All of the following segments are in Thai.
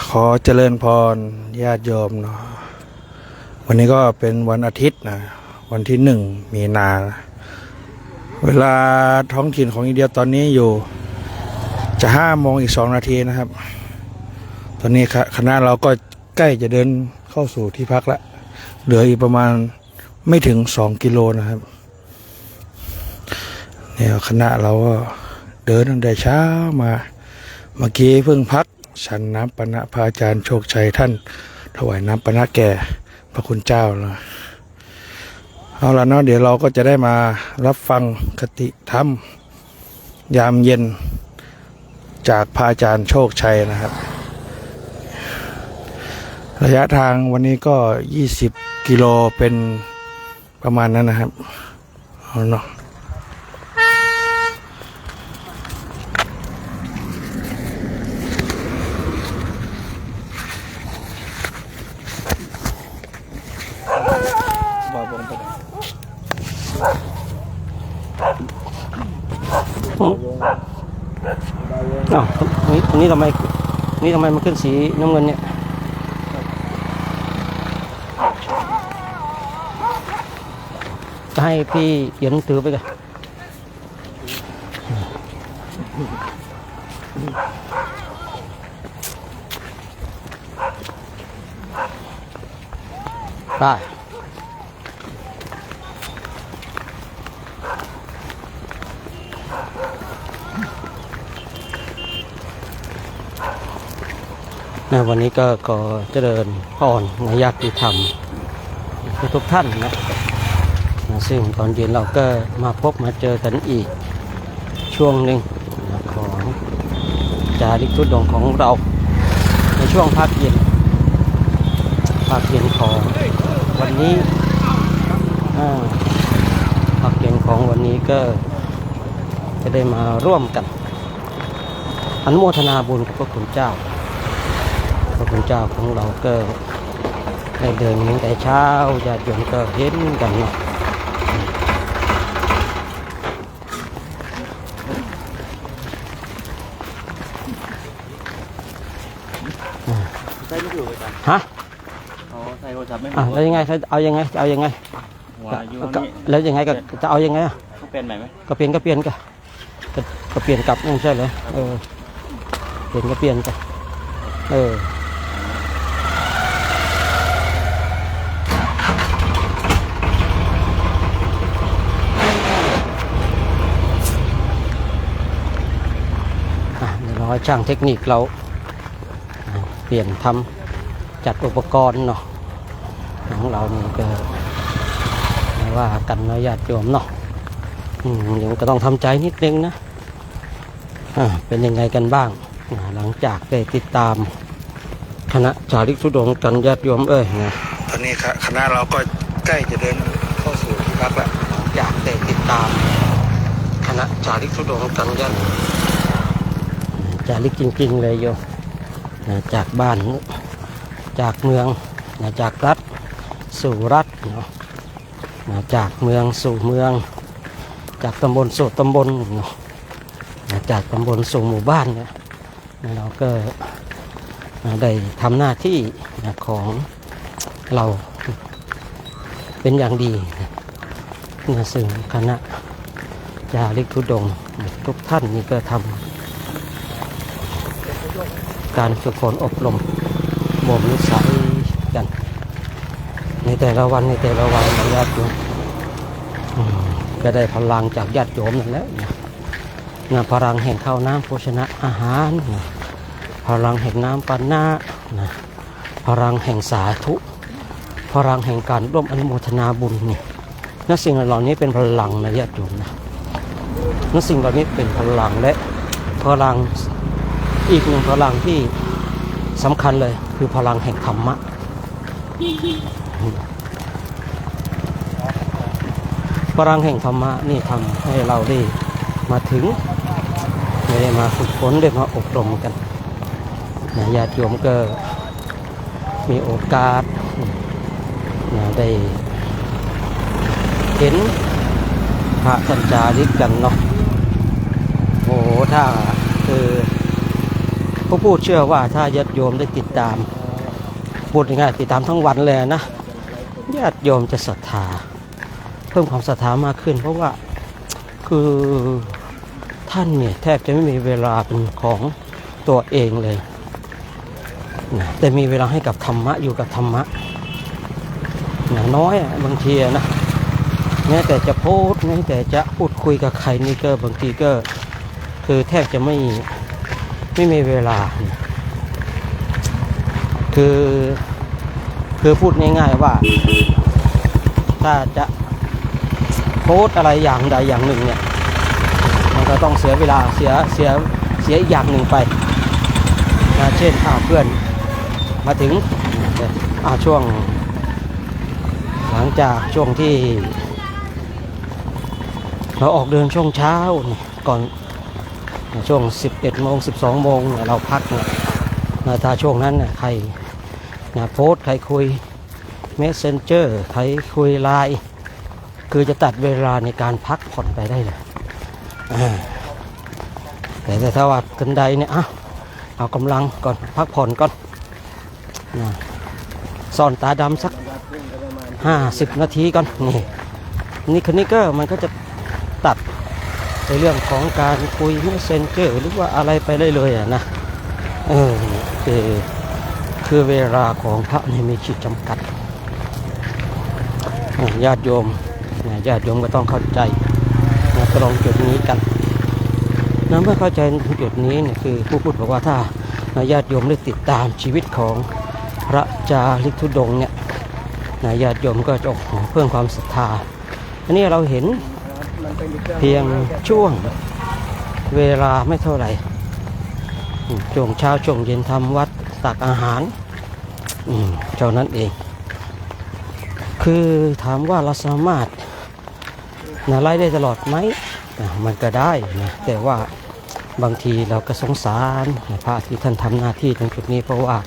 ขอเจริญพรญาติโยมเนาะวันนี้ก็เป็นวันอาทิตย์นะวันที่1 มีนาเวลาท้องถิ่นของอินเดียตอนนี้อยู่จะ5 โมงอีก2 นาทีนะครับตอนนี้คณะเราก็ใกล้จะเดินเข้าสู่ที่พักแล้วเหลืออีกประมาณไม่ถึง2 กิโลนะครับเนี่ยคณะเราก็เดินตั้งแต่เช้ามาเมื่อกี้เพิ่งพักฉันน้ำปนะพระอาจารย์โชคชัยท่านถวายน้ำปนะแก่พระคุณเจ้านะเอาละเนาะเดี๋ยวเราก็จะได้มารับฟังคติธรรมยามเย็นจากพระอาจารย์โชคชัยนะครับระยะทางวันนี้ก็20 กิโลเป็นประมาณนั้นนะครับเอาเนาะอ้าวนี่ทำไมมันขึ้นสีน้ำเงินเนี่ยจะให้พี่เขียนถือไปกันได้วันนี้ก็ขอเจริญพรในญาติธรรมทุกท่านนะซึ่งตอนเย็นเราก็มาพบมาเจอกันอีกช่วงหนึ่งของจาริกธุดงค์ของเราในช่วงภาคเย็นของวันนี้ภาคเย็นของวันนี้ก็จะได้มาร่วมกันอนุโมทนาบุญกับพระคุณเจ้าพระคุณเจ้าของเราก็ได้เดินตั้งแต่เช้าญาติโยมก็เห็นกันเนาะใส่ไม่ถูกเลยครับฮะใส่โทรศัพท์ไม่ถูกแล้วยังไงเอายังไงแล้วยังไงก็จะเอายังไงก็เปลี่ยนใหม่ไหมก็เปลี่ยนก็เปลี่ยนกลับไม่ใช่เหรอเปลี่ยนก็เปลี่ยนกันเดี๋ยวรอช่างเทคนิคเราเปลี่ยนทำจัดอุปกรณ์เนาะของเรานี่ก็ว่ากันเนาะญาติโยมเนาะเดี๋ยวก็ต้องทำใจนิดนึงนะเป็นยังไงกันบ้างหลังจากได้ติดตามคณะจาริกธุดงค์กันญาติโยมนะตอนนี้คณะเราก็ใกล้จะเดินเข้าสู่ที่พักแล้วหลังจากได้ติดตามคณะจาริกธุดงค์กันญาติจาริกจริงๆเลยโยมจากบ้านจากเมืองจากรัฐสู่รัฐเนาะจากเมืองสู่เมืองจากตำบลสู่ตำบลเนาะจากตำบลสู่หมู่บ้านเนี่ยเราก็ได้ทำหน้าที่ของเราเป็นอย่างดีซึ่งคณะจาริกธุดงค์ทุกท่านนี่ก็ทำการฝึกฝนอบรมบ่มนิสัยกันในแต่ละวันของญาติโยมก็ได้พลังจากญาติโยมนั่นแหละพลังแห่งข้าวน้ำโภชนะอาหารพลังแห่งน้ำปานะพลังแห่งสาธุพลังแห่งการร่วมอนุโมทนาบุญนี่สิ่งเหล่านี้เป็นพลังนะญาติโยมสิ่งเหล่านี้เป็นพลังและพลังอีกหนึ่งพลังที่สำคัญเลยคือพลังแห่งธรรมะพลังแห่งธรรมะนี่ทำให้เราได้มาถึงได้มาฝึกฝนได้มาอบรมกันญาติโยมก็มีโอกาสได้เห็นพระสัญจาริกกันเนาะโอ้ถ้าคือ ผู้พูดเชื่อว่าถ้าญาติโยมได้ติดตามพูดง่ายๆติดตามทั้งวันเลยนะญาติโยมจะศรัทธาเพิ่มความศรัทธามากขึ้น เพราะว่าคือท่านเนี่ยแทบจะไม่มีเวลาเป็นของตัวเองเลยนะแต่มีเวลาให้กับธรรมะอยู่กับธรรมะนะน้อยบางทีนะแม้แต่จะโพสต์แม้แต่จะพูดคุยกับใครนี่ก็บางทีก็คือแทบจะไม่มีเวลาคือพูดง่ายๆว่าถ้าจะโพสต์อะไรอย่างใดอย่างหนึ่งเนี่ยมันก็ต้องเสียเวลาเสียอีกอย่างหนึ่งไปนะเช่นเพื่อนมาถึงช่วงหลังจากช่วงที่เราออกเดินช่วงเช้าก่อนช่วง11 โมง 12 โมงเราพักเนี่ยถ้าช่วงนั้นใครโพสต์ใครคุย Messenger ใครคุยไลน์คือจะตัดเวลาในการพักผ่อนไปได้เลยแต่ถ้าว่าทันใดเนี่ยเอากำลังก่อนพักผ่อนก่อนซ่อนตาดำสัก50 นาทีก่อนนี่คืนนี้ก็มันก็จะตัดในเรื่องของการคุย Messenger หรือว่าอะไรไปได้เลยนะคือเวลาของพระนี่มีขีดจำกัดญาติโยมก็ต้องเข้าใจตรงจุดนี้กันเมื่อเข้าใจจุดนี้เนี่ยคือผู้พูดบอกว่าถ้าญาติโยมได้ติดตามชีวิตของพระจาริกธุดงค์เนี่ยญาติโยมก็จะเพิ่มความศรัทธาอันนี้เราเห็นเพียงช่วงเวลาไม่เท่าไหร่ช่วงเช้าช่วงเย็นทำวัดตักอาหารเท่านั้นเองคือถามว่าเราสามารถไล่ได้ตลอดไหมมันก็ได้นะแต่ว่าบางทีเราก็สงสารพระที่ท่านทำหน้าที่ตรงจุดนี้เพราะว่า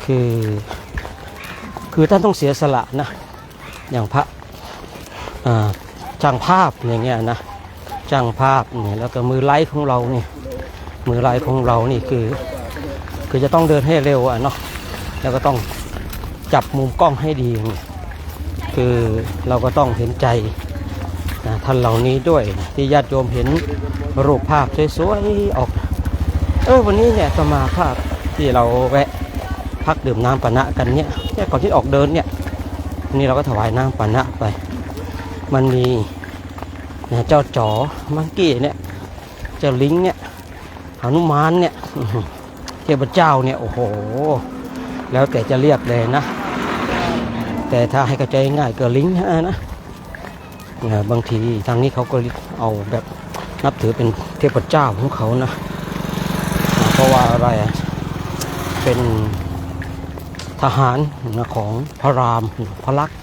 คือท่านต้องเสียสละนะอย่างพระช่างภาพอย่างเงี้ยนะช่างภาพเนี่ยแล้วก็มือไลฟ์ของเราเนี่ยมือไลฟ์ของเรานี่คือจะต้องเดินให้เร็วเนาะแล้วก็ต้องจับมุมกล้องให้ดีคือเราก็ต้องเห็นใจท่านเหล่านี้ด้วยที่ญาติโยมเห็นรูปภาพสวยๆออกวันนี้เนี่ยจะมาภาพที่เราแวะพักดื่มน้ำปานะกันเนี่ยก่อนที่ออกเดินเนี่ยนี่เราก็ถวายน้ำปานะไปมันมีเจ้าจ๋อมังกี้เนี่ยเจ้าลิงเนี่ยหนุมานเนี่ยเทพเจ้าเนี่ยโอ้โหแล้วแต่จะเรียกเลยนะแต่ถ้าให้เข้าใจง่ายก็ลิงนะบางทีทางนี้เขาก็เอาแบบนับถือเป็นเทพเจ้าของเขานะเพราะว่าอะไรเป็นทหารของพระรามพระลักษณ์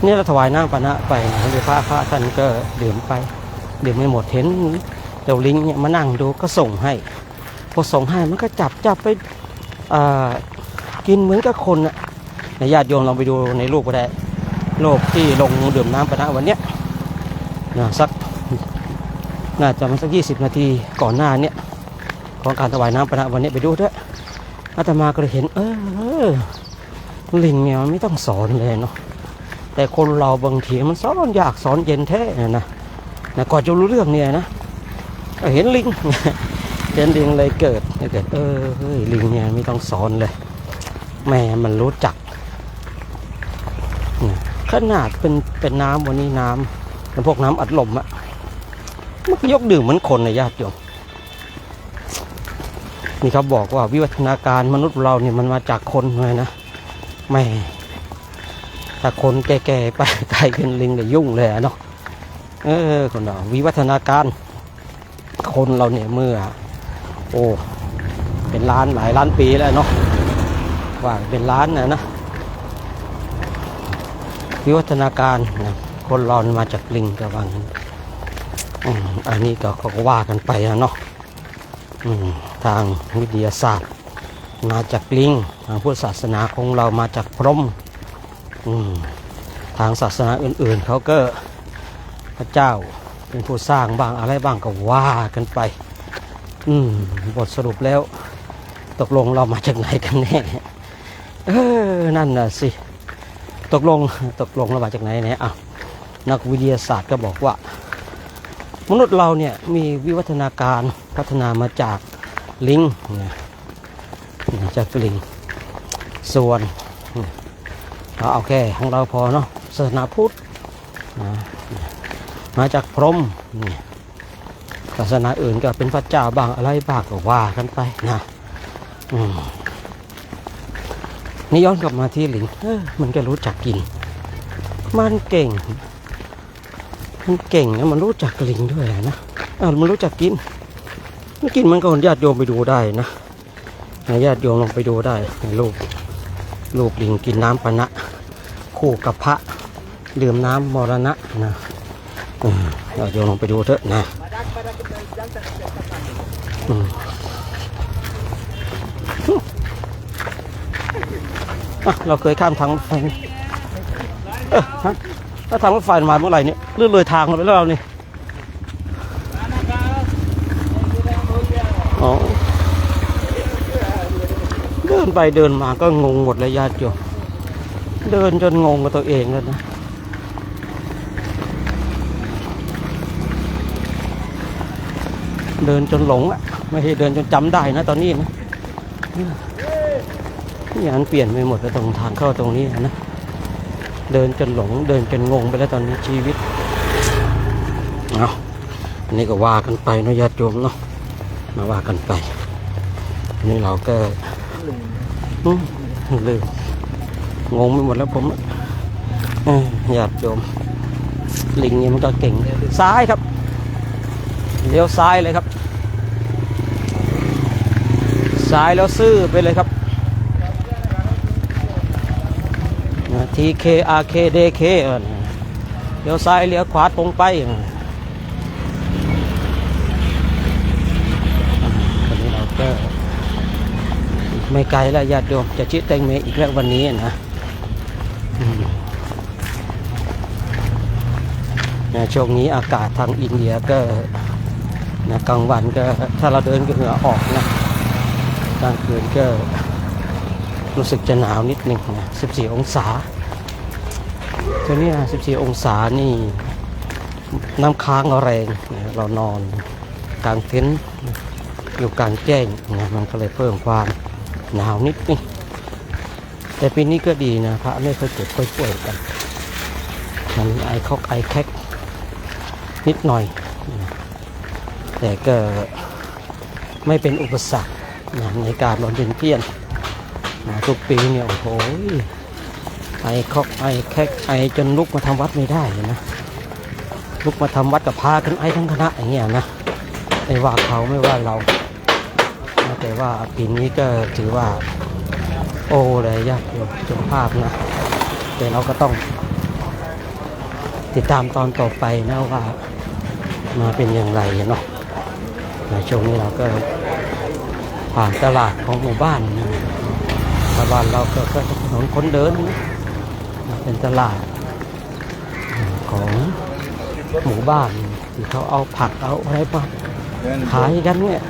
นี่เราถวายน้ำปานะไปหรือพระท่านก็ดื่มไปดื่มไม่หมดเห็นเจ้าลิงเนี่ยมานั่งดูก็ส่งให้พอส่งให้มันก็จับไปกินเหมือนกับคนน่ะญาติโยมลองไปดูในรูปก็ได้รูปที่ลงดื่มน้ำปานะวันเนี้ยสักน่าจะมาสัก20 นาทีก่อนหน้านี้ของการถวายน้ำปานะวันนี้ไปดูด้วยอาตมาก็เลยเห็นลิงเนี่ยมันไม่ต้องสอนเลยเนาะแต่คนเราบางทีมันสอนยากสอนเย็นแท้นะก่อนจะรู้เรื่องเนี่ยนะเห็นลิงเห็นลิงเลยเกิดลิงเนี่ยไม่ต้องสอนเลยแม่มันรู้จักขนาดเป็นน้ำวันนี้น้ำเป็นพวกน้ำอัดลมมันก็ยกดื่มเหมือนคนในญาติโยมนี่เขาบอกว่าวิวัฒนาการมนุษย์เราเนี่ยมันมาจากคนเลยนะแม่ถ้าคนแก่ๆไปกลายเป็นลิงเลยยุ่งเลยเนาะคนเราวิวัฒนาการคนเราเนี่ยเมื่อเป็นล้านหลายล้านปีแล้วเนาะว่าเป็นล้านนะวิวัฒนาการคนเรามาจากลิงกับว่างั้นอันนี้ก็เขาก็ว่ากันไปเนาะทางวิทยาศาสตร์มาจากลิงทางพุทธศาสนาของเรามาจากพรหมทางศาสนาอื่นๆเขาก็พระเจ้า เป็นผู้สร้างบ้างอะไรบ้างก็ว่ากันไปบทสรุปแล้วตกลงเรามาจากไหนกันแน่นั่นน่ะสิตกลงเรามาจากไหนเนี่ยนักวิทยาศาสตร์ก็บอกว่ามนุษย์เราเนี่ยมีวิวัฒนาการพัฒนามาจากลิงจากลิงส่วนเราเอาแค่ของเราพอเนาะศาสนาพุทธมาจากพรหมศาสนาอื่นก็เป็นพระเจ้าบ้างอะไรบ้างก็ว่ากันไปนะนี่ย้อนกลับมาที่ลิงมันก็รู้จักกินมันเก่งนะมันรู้จักลิงด้วยนะมันรู้จักกินมันก็ญาติโยมไปดูได้นะญาติโยมลองไปดูได้ลูกลิงกินน้ำปนะคู่กับพระดื่มน้ำมรณะนะญาติโยมลองไปดูเถอะนะเราเคยข้ามทางรถไฟถ้าทางรถไฟมาเมื่อไหร่เนี่ยเลื่อนเลยทางมาแล้วเรานี่เดินไปเดินมาก็งงหมดเลยญาติโยมเดินจนงงกับตัวเองแล้วนะเดินจนหลงไม่ใช่เดินจนจำได้นะตอนนี้นะนี่อันเปลี่ยนไปหมดแล้วตรงทางเข้าตรงนี้นะเดินจนหลงเดินจนงงไปแล้วตอนนี้ชีวิตอันนี้ก็ว่ากันไปนะญาติโยมเนาะมาว่ากันไปอันนี้เราก็ลืมงงไปหมดแล้วผมญาติโยมลิงเนี่ยมันก็เก่งซ้ายครับเลี้ยวซ้ายเลยครับซ้ายแล้วซื่อไปเลยครับTK RK DK เลี้ยวซ้ายเลี้ยวขวาตรงไปวันนี้เราก็ไม่ไกลแล้วญาติโยมจะชิดแตงเมอีกแล้ววันนี้นะช่วงนี้อากาศทางอินเดียก็กลางวันก็ถ้าเราเดินก็เหงื่อออกนะกลางคืนก็รู้สึกจะหนาวนิดนึงนะ14 องศาตัวนี้14 องศานี่น้ำค้างแรงเรานอนกลางเต็นท์อยู่กลางแจ้งนะมันก็เลยเพิ่มความหนาวนิดนึงแต่ปีนี้ก็ดีนะพระไม่ค่อยเจ็บค่อยป่วยกันมันไอแคกนิดหน่อยแต่ก็ไม่เป็นอุปสรรคในการนอนเพี้ยนทุกปีเนี่ยโอ้โหไอแคกไอจนลุกมาทำวัดไม่ได้นะลุกมาทำวัดกับพากันไอทั้งคณะอย่างเงี้ยนะไม่ว่าเขาไม่ว่าเราแต่ว่าปีนี้ก็ถือว่าโอ้เลยยากอยู่เจ้าภาพนะแต่เราก็ต้องติดตามตอนต่อไปนะว่ามาเป็นอย่างไรเนาะในช่วงนี้เราก็ผ่านตลาดของหมู่บ้านนะบ้านเราก็ถนนคนเดินเป็นตลาดของหมู่บ้านที่เขาเอาผักเอาอะไรมาขายกันเนี่ย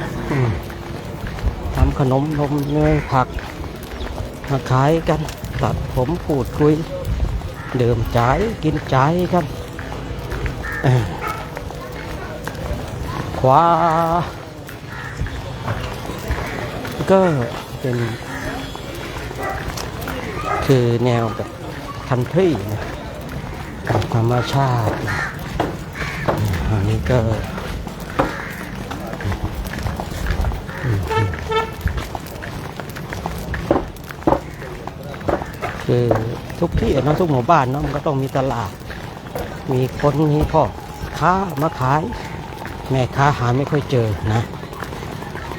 ทำขนมนมเนยผักมาขายกันตัดผมพูดคุยดื่มจ่ายกินจ่ายกันขวาก็เป็นคือแนวแบบคันทรีนะธรรมชาติอันนี้ก็คือทุกที่นะทุกหมู่บ้านเนาะมันก็ต้องมีตลาดมีคนมีพ่อค้ามาขายแม่ค้าหาไม่ค่อยเจอนะ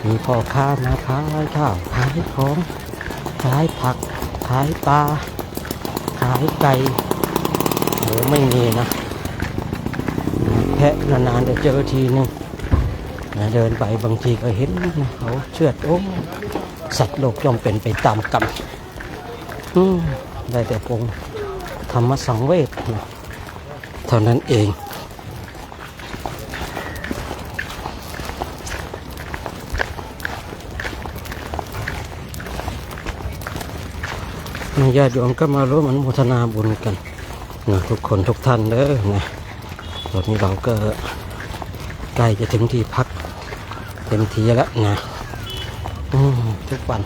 มีพ่อค้ามาขายข้าวขายของขายผักขายปลาขายไก่โหไม่มีนะแพะนานๆจะเจอทีนึงเดินไปบางทีก็เห็นเขาเชือดโอ้สัตว์โลกย่อมเป็นไปตามกรรมได้แต่คงธรรมสังเวชเท่านั้นเอง ญาติโยมก็มาร่วมอนุโมทนาบุญกันนะทุกคนทุกท่านเด้อนะตอนนี้เราก็ใกล้จะถึงที่พักเต็มทีแล้วนะทุกวัน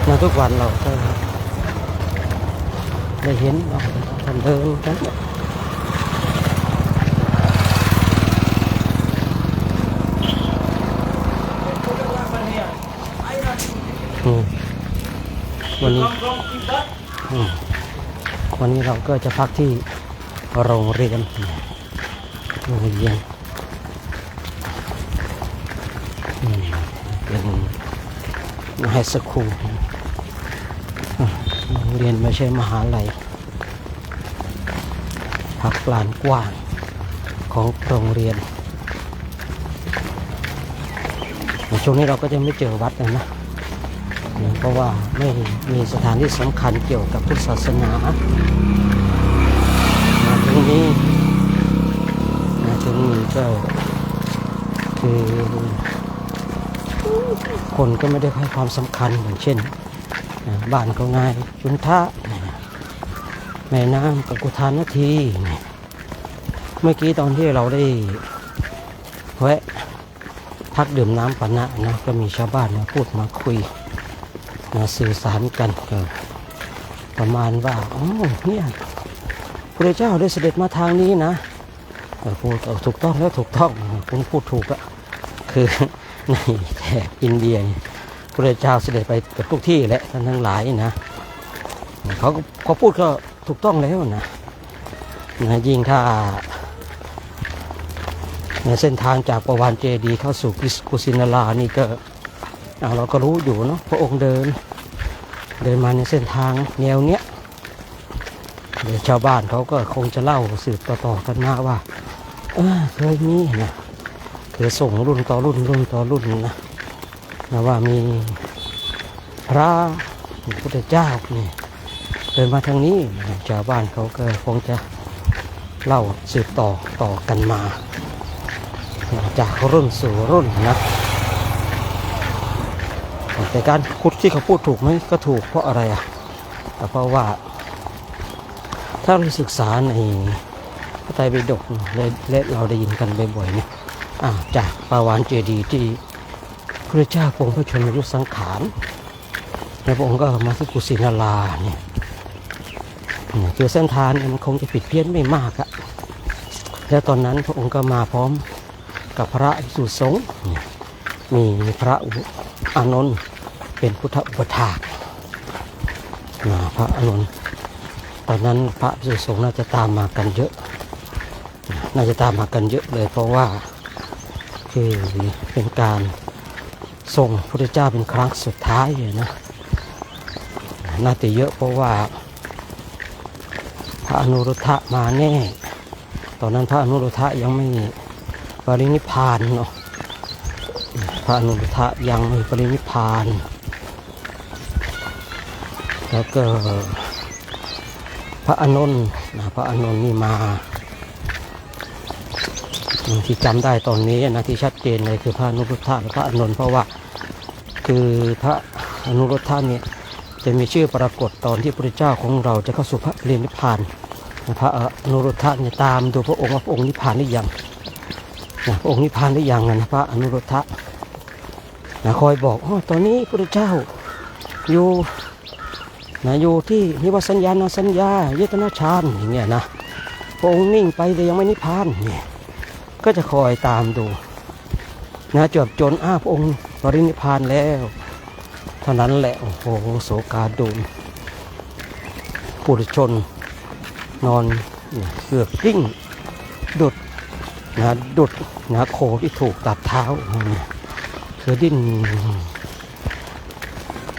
นะทุกวันเราก็ได้เห็นเราท่านเดินกันวันนี้เราก็จะพักที่โรงเรียนเป็นไฮสคูลโรงเรียนไม่ใช่มหาลัยพักลานกว้างของโรงเรียนในช่วงนี้เราก็จะไม่เจอวัดนะเพราะว่าไม่มีสถานที่สำคัญเกี่ยวกับพุทธศาสนาตรงนี้ก็คือคนก็ไม่ได้ให้ความสำคัญอย่างเช่นบ้านก็ง่ายจุนทะแม่น้ำกักุธานนาทีเมื่อกี้ตอนที่เราได้แวะพักดื่มน้ำปานะนะก็มีชาวบ้านมาพูดมาคุยสื่อสารกันประมาณว่าเนี่ยพระเจ้าได้เสด็จมาทางนี้นะพูดถูกต้องแล้วถูกต้องคุณพูดถูกอะคือในแถบอินเดียพระเจ้าเสด็จไปกับทุกที่แหละท่านทั้งหลายนะเขาพูดก็ถูกต้องแล้วนะยิ่งถ้าในเส้นทางจากประวานเจดีเข้าสู่กุสินารานี่ก็เราก็รู้อยู่เนาะพระองค์เดินมาในเส้นทางแนวเนี้ยชาวบ้านเขาก็คงจะเล่าสืบต่อกันมาว่าเคยมีนะคือส่งรุ่นต่อรุ่นนะว่ามีพระพุทธเจ้านี่เดินมาทางนี้ชาวบ้านเขาก็คงจะเล่าสืบต่อกันมาจากรุ่นสู่รุ่นนะแต่การขุดที่เขาพูดถูกไหมก็ถูกเพราะอะไรเพราะว่าถ้าเราศึกษาในพระไตรปิฎกและเราได้ยินกันบ่อยๆเนี่ยจากปาวานเจดีย์ที่พระเจ้าทรงพระชนมายุสังขารแล้วพระองค์ก็มาที่กุสินาราเนี่ยคือเส้นทางมันคงจะผิดเพี้ยนไม่มากอะแล้วตอนนั้นพระองค์ก็มาพร้อมกับพระภิกษุสงฆ์มีพระอานนท์เป็นพุทธอุปถากพระอานนท์ตอนนั้นพระภิกษุสงฆ์น่าจะตามมากันเยอะเลยเพราะว่าคือเป็นการส่งพระพุทธเจ้าเป็นครั้งสุดท้ายนะน่าจะเยอะเพราะว่าพระอนุรุทธะมาแน่ตอนนั้นพระอนุรุทธะยังไม่ปรินิพพานเนาะพระอนุรุทธะยังไม่ปรินิพพานแล้วก็พระอานนท์นี่มาที่จำได้ตอนนี้นะที่ชัดเจนเลยคือพระอนุรุทธะและพระอานนท์เพราะว่าคือพระอนุรุทธะเนี่ยจะมีชื่อปรากฏตอนที่พระพุทธเจ้าของเราจะเข้าสู่พระนิพพานพระอนุรุทธะเนี่ยตามดูพระองค์ว่าพระองค์นิพพานหรือยังพระองค์นิพพานหรือยังนะพระอนุรุทธะคอยบอกตอนนี้พระพุทธเจ้าอยู่ที่นิวสัญญาณสัญญาเยตนาฌานอย่างเงี้ยนะพระองค์นิ่งไปแต่ยังไม่นิพพานเนี่ยก็จะคอยตามดูจนพระองค์ปรินิพพานแล้วเท่านั้นแหละโอ้โหโศกาดูลปุถุชนนอนเกือบกลิ้งดุดโคที่ถูกตัดเท้าคือดิ้น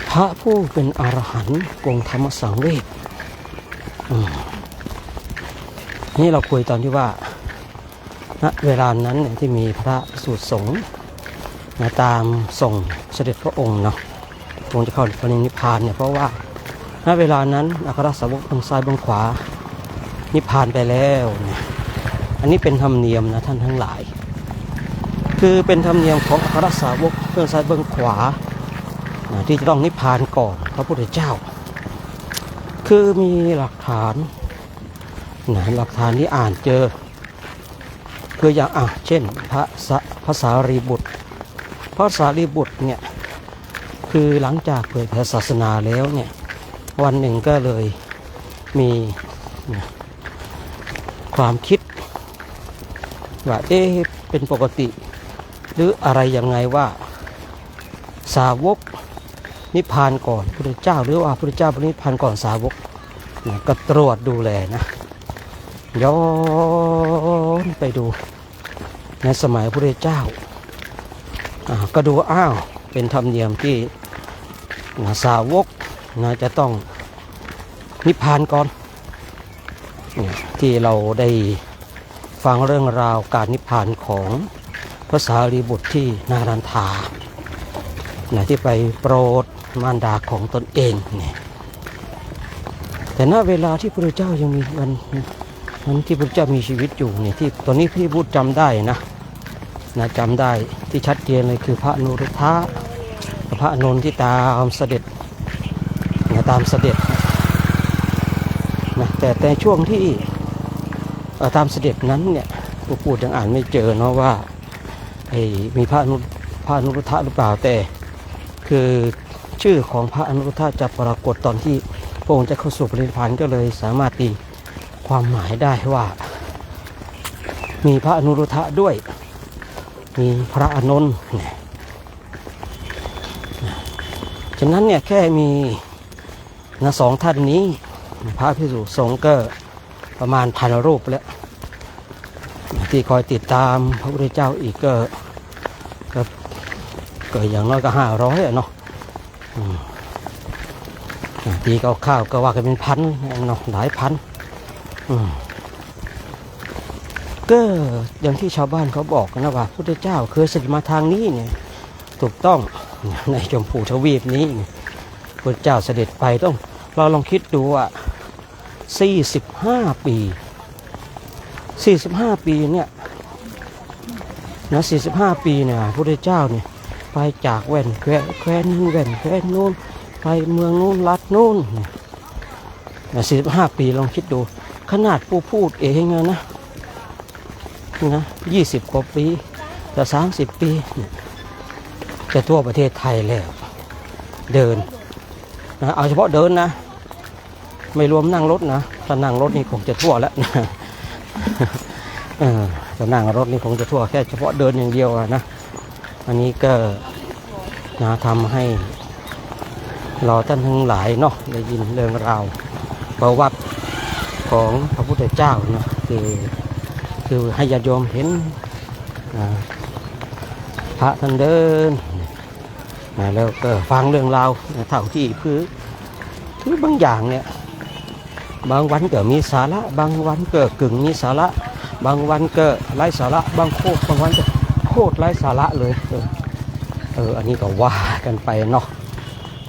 พระผู้เป็นอรหันต์วงธรรมสังเวชนี่เราคุยตอนที่ว่าณเวลานั้นที่มีพระภิกษุสงฆ์ตามส่งเสด็จพระองค์เนาะคงจะเข้าปรินิพพานเนี่ยเพราะว่าณเวลานั้นอัครสาวกเบื้องซ้ายเบื้องขวานิพพานไปแล้วเนี่ยอันนี้เป็นธรรมเนียมนะท่านทั้งหลายคือเป็นธรรมเนียมของอัครสาวกเบื้องซ้ายเบื้องขวา ที่จะต้องนิพพานก่อนพระพุทธเจ้า คือมีหลักฐานหลักฐานที่อ่านเจอคืออย่างเช่นพระสารีบุตรเนี่ยคือหลังจากเผยแผ่ศาสนาแล้วเนี่ยวันหนึ่งก็เลยมีความคิดว่าเป็นปกติหรืออะไรยังไงว่าสาวกนิพพานก่อนพระพุทธเจ้าหรือว่าพระพุทธเจ้านิพพานก่อนสาวกก็ตรวจดูแลนะย้อนไปดูในสมัยพระพุทธเจ้าก็ดูเป็นธรรมเนียมที่สาวกจะต้องนิพพานก่อนที่เราได้ฟังเรื่องราวการนิพพานของพระสารีบุตรที่นารันทาที่ไปโปรดมารดาของตนเองเนี่ยแต่ณเวลาที่พระพุทธเจ้ายังมีวันที่พระพุทธเจ้ามีชีวิตอยู่เนี่ยที่ตอนนี้พี่พูดจำได้นะจำได้ที่ชัดเจนเลยคือพระอนุรุทธะพระอานนท์ที่ตามเสด็จนะแต่ช่วงที่ตามเสด็จนั้นเนี่ยผู้พูดยังอ่านไม่เจอเนาะว่ามีพระอนุรุทธะหรือเปล่าแต่คือชื่อของพระอนุรุทธะจะปรากฏตอนที่พระองค์จะเข้าสู่ปรินิพพานก็เลยสามารถตีความหมายได้ว่ามีพระอนุรุทธะด้วยมีพระอานนท์ฉะนั้นเนี่ยแค่มีสองท่านนี้พระภิกษุสงฆ์ก็ประมาณ1,000 รูปแล้วที่คอยติดตามพระพุทธเจ้าอีกก็อย่างน้อยก็500เนาะตีข้าวก็ว่ากันเป็นพันเนาะหลายพันก็อย่างที่ชาวบ้านเขาบอกกันนะว่าพระพุทธเจ้าเคยเสด็จมาทางนี้เนี่ยถูกต้องในชมพูทวีปนี้พระพุทธเจ้าเสด็จไปต้องเราลองคิดดูว่า45 ปีเนี่ย45 ปีเนี่ยพระพุทธเจ้าเนี่ยไปจากแคว้นนั้นแคว้นนู้นไปเมืองนู้นรัฐนู้น45 ปีลองคิดดูขนาดผู้พูดเองนะ20 กว่าปีจะ30 ปีจะทั่วประเทศไทยแล้วเดินเอาเฉพาะเดินนะไม่รวมนั่งรถนะถ้านั่งรถนี่คงจะทั่วแล้วถ้านั่งรถนี่คงจะทั่วแค่เฉพาะเดินอย่างเดียวนะอันนี้ก็ทำให้เราท่านทั้งหลายเนาะได้ยินเรื่องราวประวัติของพระพุทธเจ้านะคือให้ญาติโยมเห็นพระท่านเดินแล้วก็ฟังเรื่องราวเท่าที่คือบางอย่างเนี่ยบางวันก็มีสาระบางวันก็กึ่งมีสาระบางวันก็ไร้สาระบางวันก็โคตรไร้สาระเลยอันนี้ก็ว่ากันไปเนาะ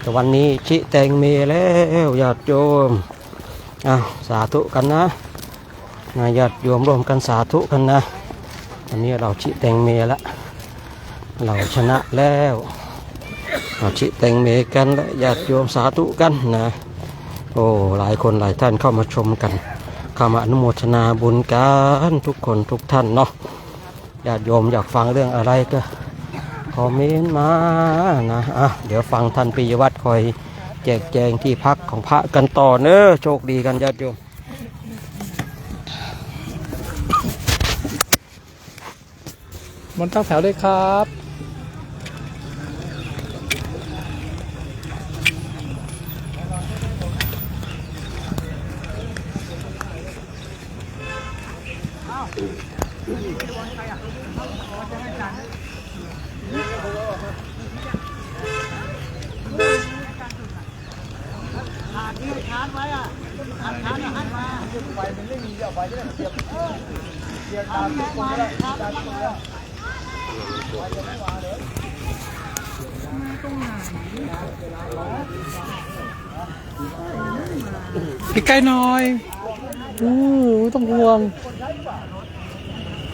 แต่วันนี้ชิแตงเมแล้วญาติโยมสาธุกันนะญาติโยมรวมกันสาธุกันนะวันนี้เราชิแตงเมแล้วเราชนะแล้วเราชิแตงเมกันและญาติโยมสาธุกันนะโอ้หลายคนหลายท่านเข้ามาชมกันเข้ามาอนุโมทนาบุญกันทุกคนทุกท่านเนาะญาติโยมอยากฟังเรื่องอะไรก็คอมเมนต์มานะเดี๋ยวฟังท่านปิยวัฒน์คอยแจกแจงที่พักของพระกันต่อเนอะโชคดีกันญาติโยมมันตั้งแถวเลยครับ พี่ใกล้หน่อยต้องห่วง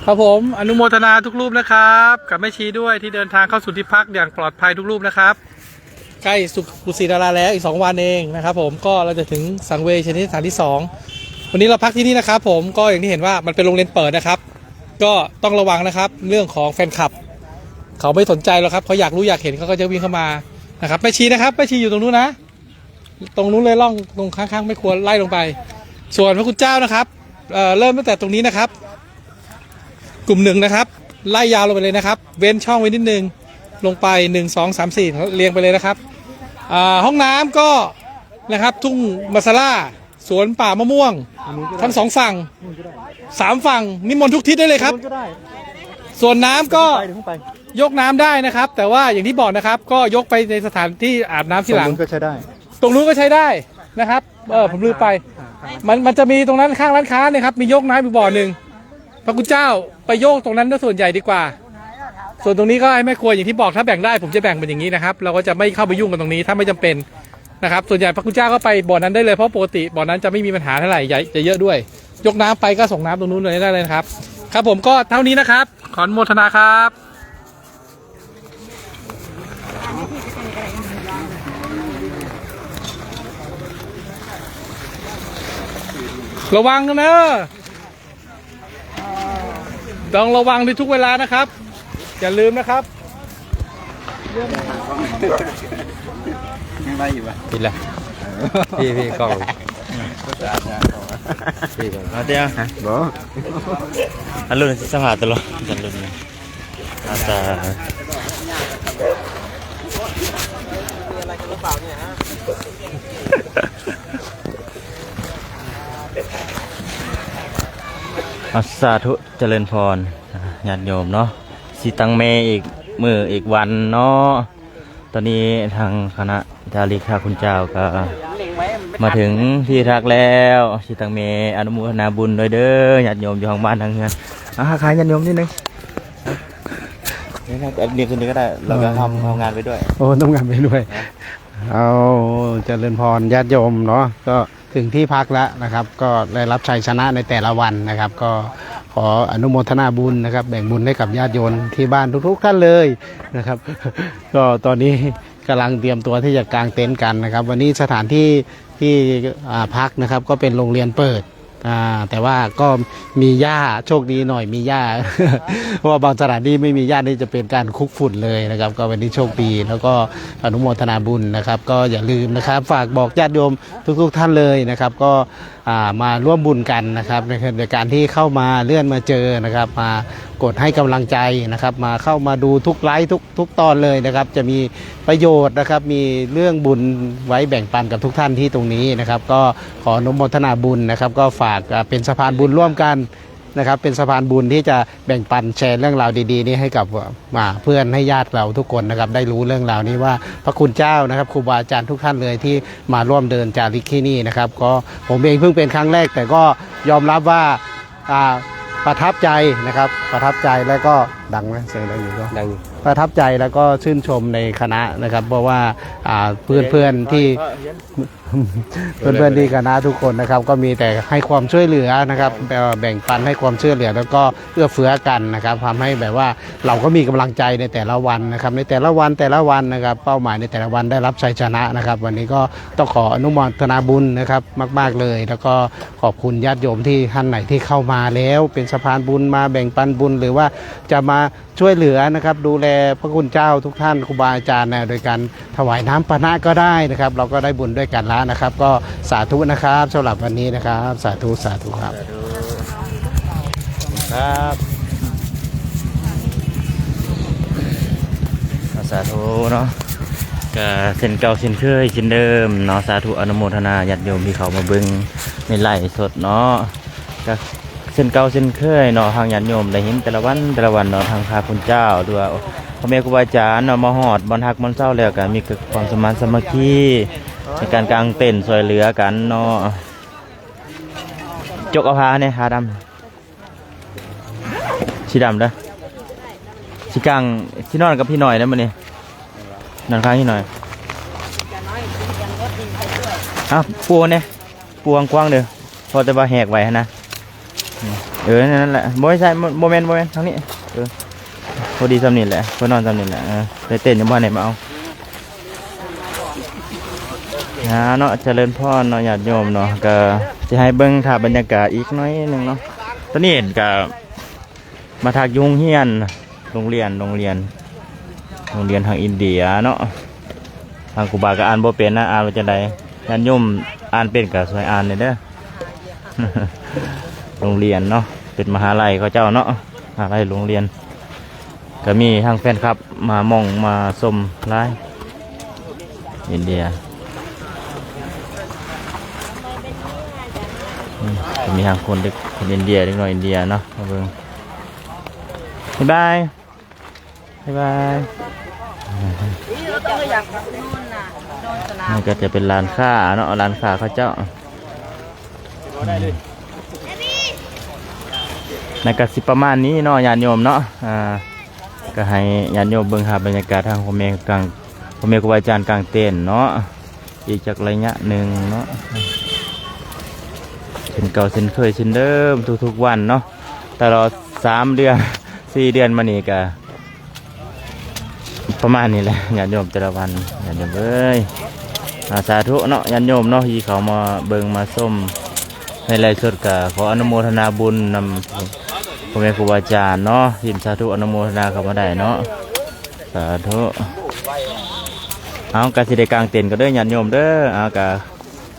ครับผมอนุโมทนาทุกรูปนะครับกับแม่ชีด้วยที่เดินทางเข้าสู่ที่พักอย่างปลอดภัยทุกรูปนะครับ ใกล้สุกุศินาราแล้วอีก2 วันเองนะครับผมก็เราจะถึงสังเวยชนิดฐานที่ 2วันนี้เราพักที่นี่นะครับผมก็อย่างที่เห็นว่ามันเป็นโรงเรียนเปิดนะครับก็ต้องระวังนะครับเรื่องของแฟนคลับเขาไม่สนใจหรอกครับเขาอยากรู้อยากเห็นเขาก็จะวิ่งเข้ามานะครับแม่ชีนะครับแม่ชีอยู่ตรงนู้นนะตรงนู้นเลยล่องตรงข้างๆไม่ควรไล่ลงไปส่วนพระคุณเจ้านะครับเริ่มตั้งแต่ตรงนี้นะครับกลุ่ม1นะครับไล่ยาวลงไปเลยนะครับเว้นช่องไว้นิดนึงลงไป1 2 3 4เรียงไปเลยนะครับห้องน้ำก็นะครับทุ่งมัสลาสวนป่ามะม่วงทั้ง2 ฝั่ง3 ฝั่งนิมนต์ทุกทิศได้เลยครับส่วนน้ำก็ยกน้ำได้นะครับแต่ว่าอย่างที่บอกนะครับก็ยกไปในสถานที่อาบน้ำที่หลังก็ใช้ได้ตรงนู้นก็ใช้ได้นะครับผมลืมไปมันจะมีตรงนั้นข้างร้านค้าเนี่ยครับมียกน้ำอยู่บ่อหนึ่งพระคุณเจ้าไปโยกตรงนั้นส่วนใหญ่ดีกว่าส่วนตรงนี้ก็ให้แม่ครัวอย่างที่บอกถ้าแบ่งได้ผมจะแบ่งเป็นอย่างนี้นะครับเราก็จะไม่เข้าไปยุ่งกันตรงนี้ถ้าไม่จำเป็นนะครับส่วนใหญ่พระคุณเจ้าก็ไปบ่อนั้นได้เลยเพราะปกติบ่อนั้นจะไม่มีปัญหาเท่าไหร่ใหญ่จะเยอะด้วยยกน้ำไปก็ส่งน้ำตรงนู้นเลยได้เลยนะครับครับผมก็เท่านี้นะครับขออนุโมทนาครับระวังกันนะต้องระวังในทุกเวลานะครับอย่าลืมนะครับยังไงอยู่วะ ปิดละพี่กล้องพี่กล้อง เดี๋ยวบ่อันรุ่นสภาพตลอดอันรุ่นอาจจะสาธุเจริญพรญาติโยมเนาะสีตังเมอีกมืออีกวันเนาะตอนนี้ทางคณะจาริกข้าคุณเจ้าก็มาถึงที่ทักแล้วสีตังเมอนุโมทนาบุญด้วยเด้อญาติโยมอยู่ห้องบ้านทางเงินขายญาติโยมนิดนึงนี่นะเรียนคนนี้ก็ได้เราก็ทำงานไปด้วยโอ้ต้องงานไปด้วยเอาเจริญพรญาติโยมเนาะก็ถึงที่พักแล้วนะครับก็ได้รับชัยชนะในแต่ละวันนะครับก็ขออนุโมทนาบุญนะครับแบ่งบุญให้กับญาติโยมที่บ้านทุกๆท่านเลยนะครับก็ตอนนี้กำลังเตรียมตัวที่จะกางเต็นท์กันนะครับวันนี้สถานที่ที่พักนะครับก็เป็นโรงเรียนเปิดแต่ว่าก็มีหญ้าโชคดีหน่อยมีหญ้า เพราะว่าบางสถานที่ไม่มีหญ้านี่จะเป็นการคุกฝุ่นเลยนะครับก็วันนี้โชคดีแล้วก็อนุโมทนาบุญนะครับก็อย่าลืมนะครับฝากบอกญาติโยมทุกท่านเลยนะครับก็มาร่วมบุญกันนะครับในการที่เข้ามาเลื่อนมาเจอนะครับมากดให้กำลังใจนะครับมาเข้ามาดูทุกไลฟ์ทุกตอนเลยนะครับจะมีประโยชน์นะครับมีเรื่องบุญไว้แบ่งปันกับทุกท่านที่ตรงนี้นะครับก็ขออนุโมทนาบุญนะครับก็ฝากเป็นสะพานบุญร่วมกันนะครับเป็นสะพานบุญที่จะแบ่งปันแชร์เรื่องราวดีๆนี้ให้กับเพื่อนให้ญาติเราทุกคนนะครับได้รู้เรื่องราวนี้ว่าพระคุณเจ้านะครับครูบาอาจารย์ทุกท่านเลยที่มาร่วมเดินจาริกที่นี่นะครับก็ผมเองเพิ่งเป็นครั้งแรกแต่ก็ยอมรับว่าประทับใจนะครับประทับใจแล้วก็ดังไหมเสียงดังอยู่ก็ดังประทับใจแล้วก็ชื่นชมในคณะนะครับเพราะว่าเพื่อนๆที่ที่คณะทุกคนนะครับก็มีแต่ให้ความช่วยเหลือนะครับแบ่งปันให้ความช่วยเหลือแล้วก็เอื้อเฟื้อกันนะครับทำให้แบบว่าเราก็มีกำลังใจในแต่ละวันนะครับในแต่ละวันนะครับเป้าหมายในแต่ละวันได้รับชัยชนะนะครับวันนี้ก็ต้องขออนุโมทนาบุญนะครับมากๆเลยแล้วก็ขอบคุณญาติโยมที่ท่านไหนที่เข้ามาแล้วเป็นสะพานบุญมาแบ่งปันบุญหรือว่าจะมาช่วยเหลือนะครับดูแลพระคุณเจ้าทุกท่านครูบาอาจารย์โดยการถวายน้ำปานะก็ได้นะครับเราก็ได้บุญด้วยกันแล้วนะครับก็สาธุนะครับสำหรับวันนี้นะครับสาธุครับสาธุเนาะก็เส้นเก่าเส้นเคยเส้นเดิมเนาะสาธุอนุโมทนาญาติโยมที่เขามาเบิ่งในไลฟ์สดเนาะก็เส้นเก่าเส้นเคยเนาะทางญาติโยมได้เห็นแต่ละวันเนาะทางพระคุณเจ้าด้วยพ่อแม่ครูบาอาจารย์เนาะมาฮอดบรรทักมันเศร้าแล้วก็มีความสมานสามัคคีในการกางเต็นท์ช่วยเหลือกันเนาะจกเอาผ้าเนี่ยผ้าดำสีดำเด้อสีกลางที่นอนกับพี่หน่อยนะมันนี่นอนข้างพี่หน่อยปูเนี่ยปูกว้างๆเด้อพอแต่ว่าแหกไว้นะนั่นแหละโมใช่โมเมนต์ทางนี้พอดีสำนิทแหละพอนอนสำนิทแหละไปเต้นยังบ้านไหนมาเอา เนาะเจริญพรเนาะญาติโยมเนาะก็จะให้เบิ่งภาพบรรยากาศอีกหน้อยหนึงเนาะตอนนี้เห็นก็มาทักยุงเฮียนโรงเรียนทางอินเดียเนาะทางครูบาก็อ่านบ่เป็นนะอ่านว่าจังไดญาติโยมอ่านเป็นก็ช่วยอ่านเลยเด้อ โรงเรียนเนาะเป็นมหาลัยเขาเจ้าเนาะมหาลัยโรงเรียนก็มีทางแฟนคลับมามองมาชมไลฟ์อินเดียจะมีทางคนเด็กคนอินเดียเด็กน้อยอินเดียเนาะมาเบิ่งบ๊ายบายบ๊ายบายนี่ก็จะเป็นร้านค้าเนาะร้านค้าเขาเจ้าในกสิประมาณนี้เนาะญาติโยมเนาะก็ให้ญาติโยมเบิ่งหาบรรยากาศทางพ่อแม่ครูบาอาจารย์กลางเต็นท์เนาะอีกจากระยะหนึ่งเนาะเช่นเก่าเช่นเคยเช่นเดิมทุกๆวันเนาะตลอด3 เดือน 4 เดือนมานี่ก็ประมาณนี้แหละญาติโยมแต่ละวันญาติโยมเอ้ยสาธุเนาะญาติโยมเนาะที่เขามาเบิ่งมาส้มในไลฟ์สดก็ขออนุโมทนาบุญนำพ่อแม่ครูบาอาจารย์เนาะทิมสาธุอนุโมทนาเข้ามาได้เนาะสาธุเอากสิได้กลางเต็นท์ก็เด้อญาติโยมเด้อเอากะ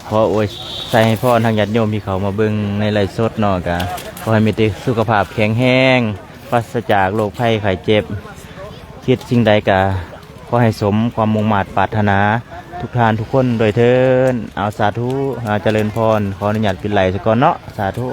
ขออวยใส่ให้พ่อทางญาติโยมที่เขามาเบิ่งในไลฟ์สดเนาะกะขอให้มีแต่สุขภาพแข็งแรงปราศจากโรคภัยไข้เจ็บคิดสิ่งใดกะขอให้สมความมุ่งมั่นปรารถนาทุกท่านทุกคนโดยเทินเอาสาธุเจริญพรขออนุญาตปิดไหลซะก่อนเนาะสาธุ